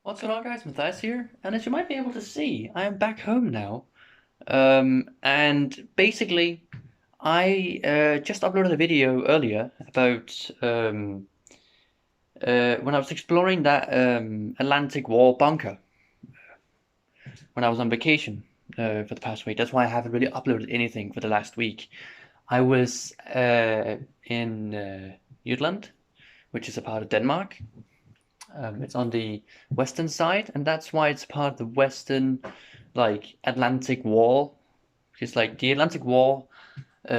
What's going on, guys? Matthias here, and as you might be able to see, I am back home now. And basically, I just uploaded a video earlier about when I was exploring that Atlantic Wall bunker when I was on vacation for the past week. That's why I haven't really uploaded anything for the last week. I was in Jutland, which is a part of Denmark. It's on the western side, and that's why it's part of the western, like Atlantic Wall. Because like the Atlantic Wall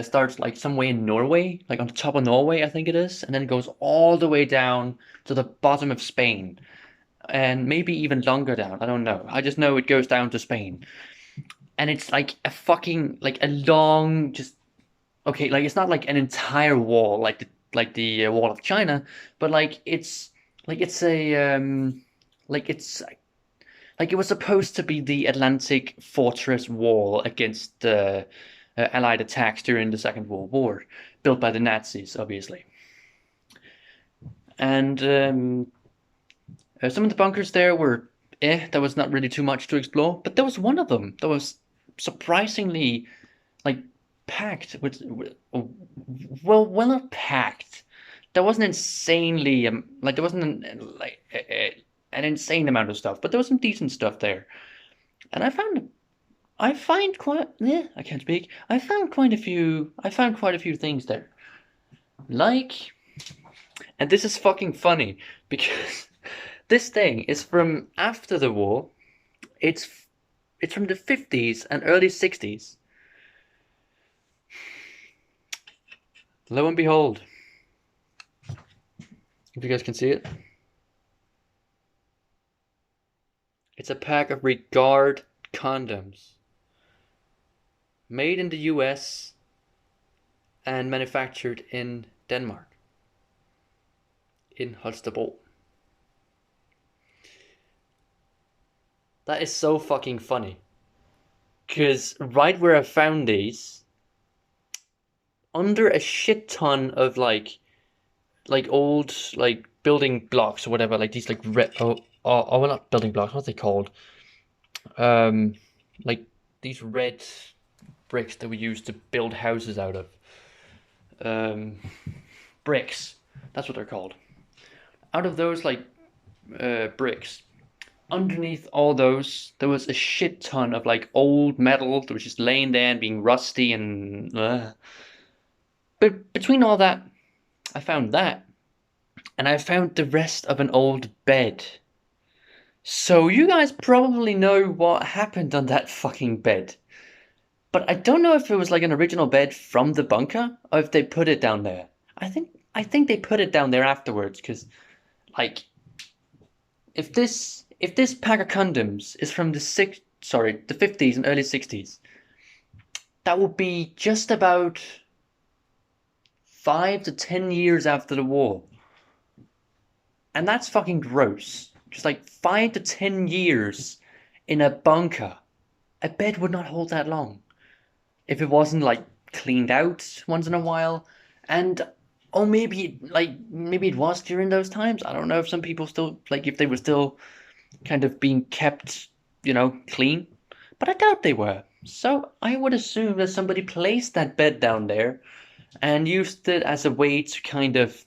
starts like somewhere in Norway, like on the top of Norway, I think it is, and then it goes all the way down to the bottom of Spain, and maybe even longer down. I don't know. I just know it goes down to Spain, and it's like a fucking like a long just okay, like it's not like an entire wall like the wall of China, but like it's a like it's like it was supposed to be the Atlantic fortress wall against Allied attacks during the Second World War, built by the Nazis, obviously. And some of the bunkers there were there was not really too much to explore, but there was one of them that was surprisingly like packed with well not packed. There wasn't insanely like there wasn't an insane amount of stuff, but there was some decent stuff there. And I find quite yeah, I can't speak. I found quite a few things there. Like and this is fucking funny because this thing is from after the war. It's it's from the 50s and early 60s. Lo and behold, if you guys can see it, it's a pack of Regard condoms made in the US and manufactured in Denmark, in Holstebro. That is so fucking funny. Because right where I found these, under a shit ton of like old like building blocks or whatever, like these like well not building blocks, what are they called? Um, like these red bricks that we use to build houses out of. Um, bricks. That's what they're called. Out of those like bricks, underneath all those, there was a shit ton of like old metal that was just laying there and being rusty and. But between all that, I found that, and I found the rest of an old bed. So you guys probably know what happened on that fucking bed. But I don't know if it was like an original bed from the bunker or if they put it down there. I think they put it down there afterwards because like if this pack of condoms is from the 50s and early 60s, that would be just about 5 to 10 years after the war. And that's fucking gross. Just like 5 to 10 years in a bunker. A bed would not hold that long if it wasn't like cleaned out once in a while. And oh, maybe it was during those times. I don't know if some people still like if they were still kind of being kept, clean. But I doubt they were. So I would assume that somebody placed that bed down there and used it as a way to kind of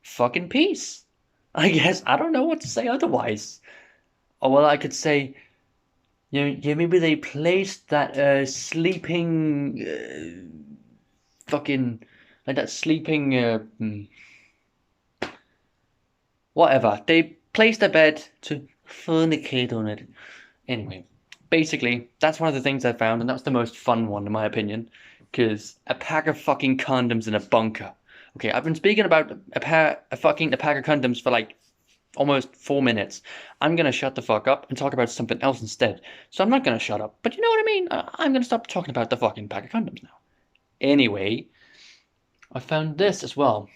fuck in peace. I guess I don't know what to say otherwise. Oh well, I could say, yeah, maybe they placed that sleeping fucking like that sleeping whatever. They placed a bed to fornicate on it. Anyway, basically, that's one of the things I found, and that was the most fun one in my opinion, because a pack of fucking condoms in a bunker. Okay, I've been speaking about a pack of condoms for like almost 4 minutes. I'm gonna shut the fuck up and talk about something else instead. So I'm not gonna shut up, but you know what I mean? I'm gonna stop talking about the fucking pack of condoms now. Anyway, I found this as well,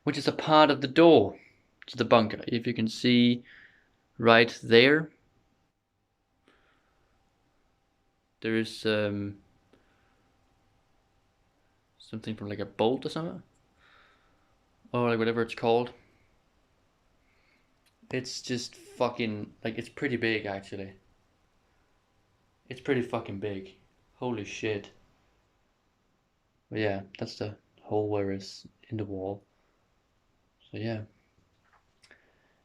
which is a part of the door to the bunker. If you can see right there, there is something from like a bolt or something, or like whatever it's called. It's just fucking, like, it's pretty big actually. It's pretty fucking big. Holy shit. But yeah, that's the hole where it's in the wall. So yeah.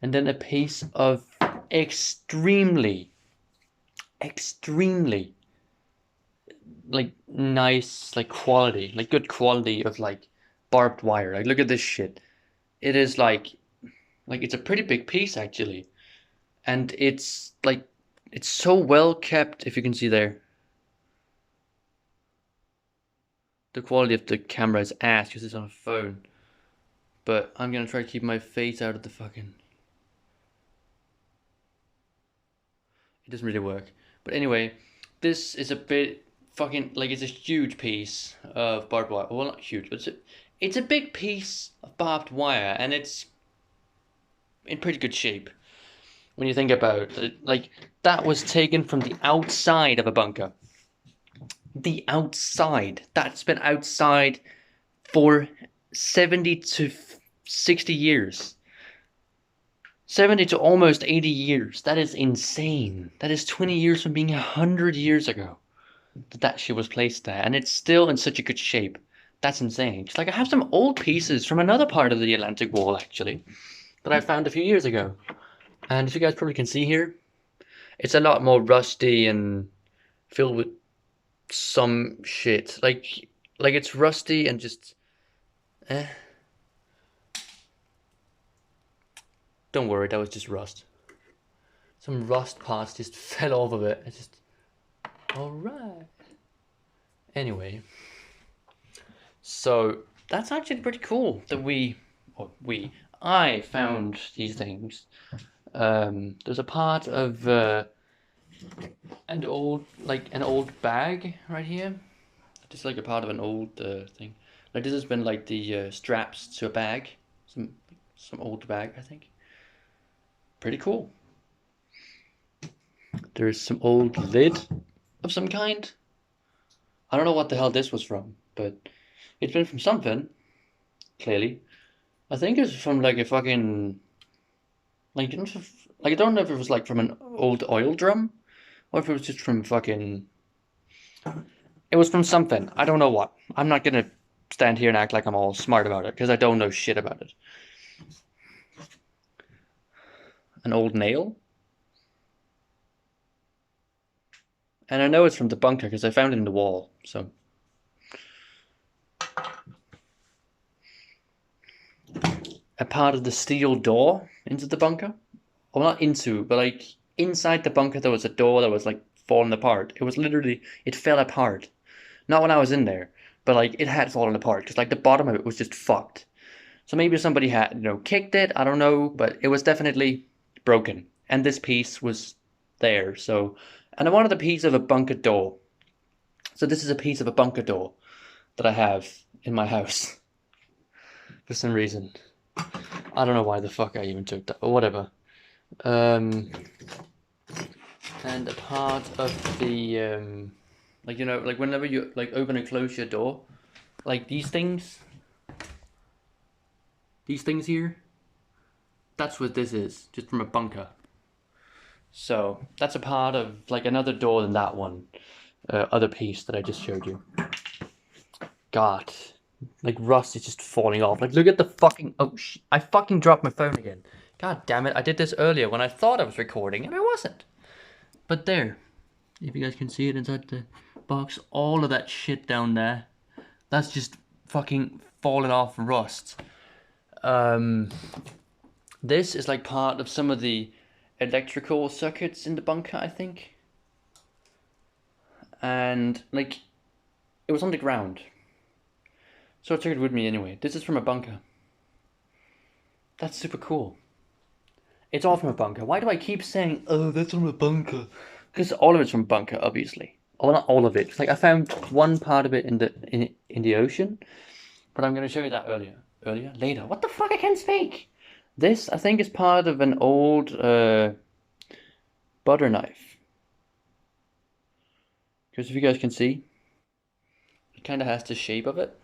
And then a piece of extremely, extremely like nice, like quality, like good quality of like barbed wire. Like look at this shit. It is like it's a pretty big piece actually. And it's like it's so well kept, if you can see there. The quality of the camera is ass because it's on a phone. But I'm gonna try to keep my face out of the fucking. It doesn't really work. But anyway, this is a bit fucking like it's a huge piece of barbed wire. Well, not huge, but it's a big piece of barbed wire, and it's in pretty good shape when you think about it. Like that was taken from the outside of a bunker. The outside. That's been outside for 70 to 60 years. 70 to almost 80 years. That is insane. That is 20 years from being 100 years ago that shit was placed there. And it's still in such a good shape. That's insane. It's like I have some old pieces from another part of the Atlantic Wall, actually, that I found a few years ago. And as you guys probably can see here, it's a lot more rusty and filled with some shit. Like it's rusty and just eh. Don't worry, that was just rust. Some rust parts just fell off of it. It's just alright. Anyway, so that's actually pretty cool that I found these things. There's a part of an old bag right here, just like a part of an old thing. Like this has been like the straps to a bag, some old bag, I think. Pretty cool. There's some old lid of some kind. I don't know what the hell this was from, but it's been from something, clearly. I think it's from like a fucking like I don't know if it was like from an old oil drum or if it was just from fucking it was from something. I don't know what. I'm not gonna stand here and act like I'm all smart about it because I don't know shit about it. An old nail? And I know it's from the bunker because I found it in the wall, so. A part of the steel door into the bunker? Well, not into, but like inside the bunker there was a door that was like falling apart. It was literally, it fell apart. Not when I was in there, but like it had fallen apart because like the bottom of it was just fucked. So maybe somebody had, kicked it, I don't know, but it was definitely broken. And this piece was there, so. And I wanted a piece of a bunker door. So this is a piece of a bunker door that I have in my house for some reason. I don't know why the fuck I even took that, but whatever. And a part of the, like whenever you like open and close your door, like these things here, that's what this is, just from a bunker. So that's a part of like another door than that one, other piece that I just showed you. God, like rust is just falling off. Like look at the fucking, oh I fucking dropped my phone again. God damn it, I did this earlier when I thought I was recording and I wasn't. But there, if you guys can see it inside the box, all of that shit down there, that's just fucking falling off rust. This is like part of some of the electrical circuits in the bunker, I think. And like, it was on the ground. So I took it with me anyway. This is from a bunker. That's super cool. It's all from a bunker. Why do I keep saying, oh, that's from a bunker? Because all of it's from a bunker, obviously. Well, not all of it. Like I found one part of it in the ocean, but I'm gonna show you that later. What the fuck? I can't speak. This I think is part of an old butter knife. Because if you guys can see, it kind of has the shape of it,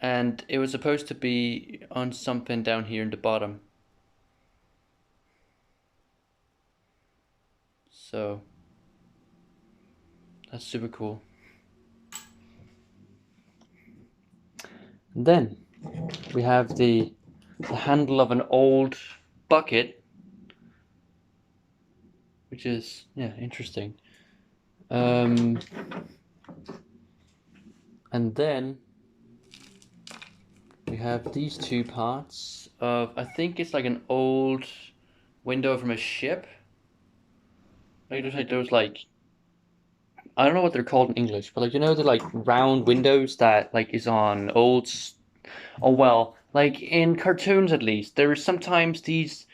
and it was supposed to be on something down here in the bottom. So that's super cool. And then we have the handle of an old bucket, which is, yeah, interesting. And then we have these two parts of, I think it's like an old window from a ship. Like there's like those like, I don't know what they're called in English, but like, you know, the like round windows that like is on old, oh well, like in cartoons at least, there are sometimes these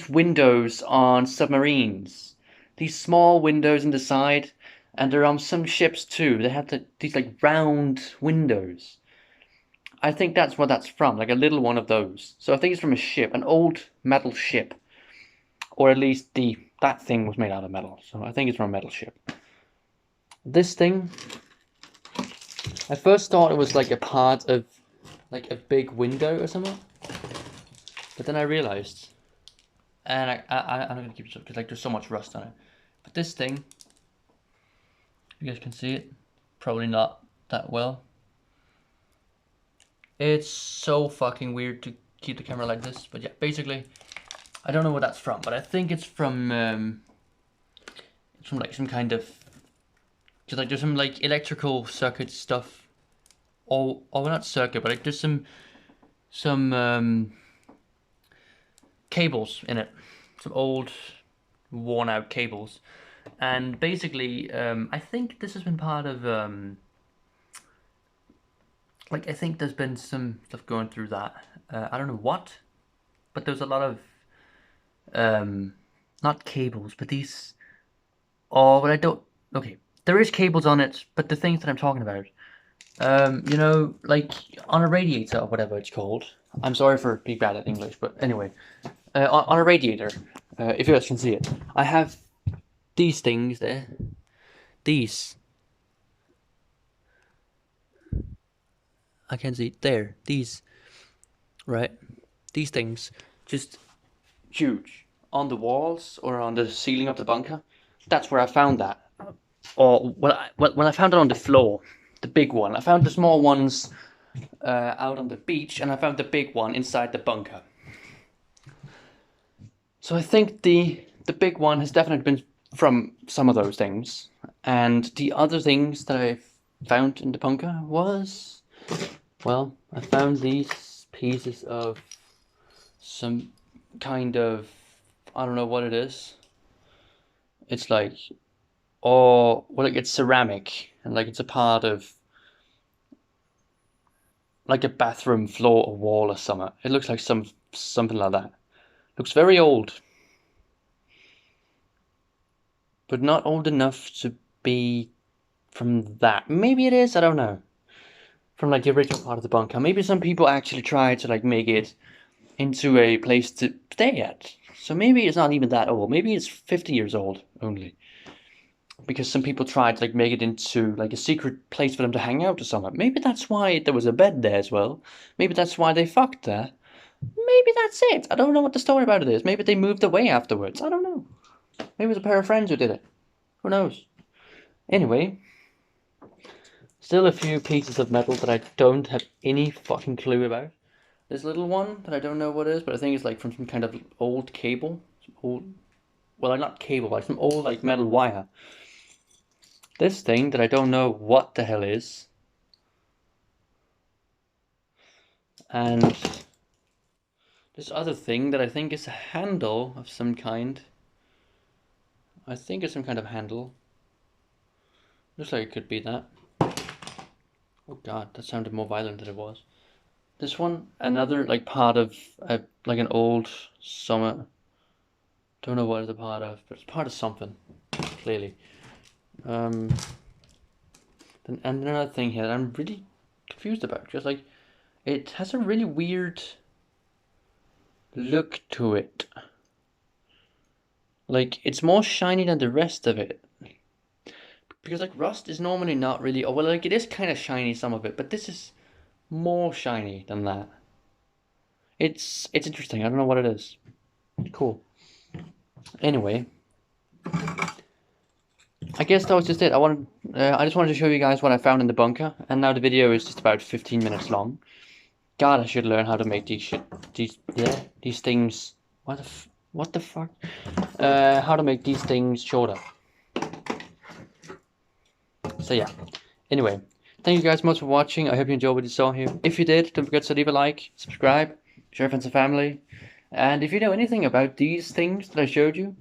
windows on submarines, these small windows in the side, and they're on some ships too. They have these like round windows. I think that's what that's from, like a little one of those. So I think it's from a ship, an old metal ship, or at least that thing was made out of metal. So I think it's from a metal ship. This thing, I first thought it was like a part of like a big window or something, but then I realized, and I'm not gonna keep it up because like there's so much rust on it. But this thing, you guys can see it, probably not that well. It's so fucking weird to keep the camera like this, but yeah, basically, I don't know what that's from, but I think it's from like some kind of, just like there's some like electrical circuit stuff, or well, not circuit, but like there's some cables in it, some old worn out cables, and basically I think this has been part of like I think there's been some stuff going through that. I don't know what, but there's a lot of not cables, but these. Oh, but I don't. Okay, there is cables on it, but the things that I'm talking about, you know, like on a radiator or whatever it's called. I'm sorry for being bad at English, but anyway, on a radiator, if you guys can see it, I have these things there. These. I can see there. These. Right. These things. Just huge. On the walls or on the ceiling of the bunker. That's where I found that. Or when I found it on the floor. The big one. I found the small ones out on the beach, and I found the big one inside the bunker. So I think the big one has definitely been from some of those things, and the other things that I found in the bunker was, well, I found these pieces of some kind of, I don't know what it is. It's like, oh, well, like it's ceramic, and like it's a part of like a bathroom floor or wall or something. It looks like something like that. Looks very old, but not old enough to be from that. Maybe it is, I don't know. From like the original part of the bunker. Maybe some people actually tried to like make it into a place to stay at. So maybe it's not even that old. Maybe it's 50 years old only. Because some people tried to like make it into like a secret place for them to hang out or something. Maybe that's why there was a bed there as well. Maybe that's why they fucked there. Maybe that's it. I don't know what the story about it is. Maybe they moved away afterwards. I don't know. Maybe it was a pair of friends who did it. Who knows? Anyway, still a few pieces of metal that I don't have any fucking clue about. This little one that I don't know what it is, but I think it's like from some kind of old cable. Some old, well, not cable, like some old like metal wire. This thing that I don't know what the hell is. And this other thing that I think is a handle of some kind. I think it's some kind of handle. Looks like it could be that. Oh god, that sounded more violent than it was. This one, another like part of like an old summer. Don't know what it's a part of, but it's part of something, clearly. Then and another thing here that I'm really confused about, just like it has a really weird look to it. Like it's more shiny than the rest of it. Because like rust is normally not really, oh well, like it is kind of shiny some of it, but this is more shiny than that. It's interesting. I don't know what it is. Cool. Anyway, I guess that was just it. I just wanted to show you guys what I found in the bunker, and now the video is just about 15 minutes long. God, I should learn how to make these things. What the fuck? How to make these things shorter. So yeah. Anyway, thank you guys so much for watching. I hope you enjoyed what you saw here. If you did, don't forget to leave a like, subscribe, share with friends and family. And if you know anything about these things that I showed you,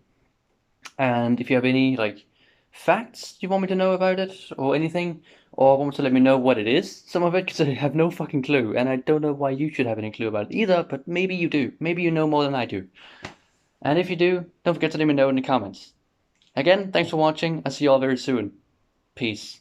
and if you have any like facts you want me to know about it or anything, or want to let me know what it is, some of it, because I have no fucking clue, and I don't know why you should have any clue about it either, but maybe you do. Maybe you know more than I do. And if you do, don't forget to let me know in the comments. Again, thanks for watching. I'll see you all very soon. Peace.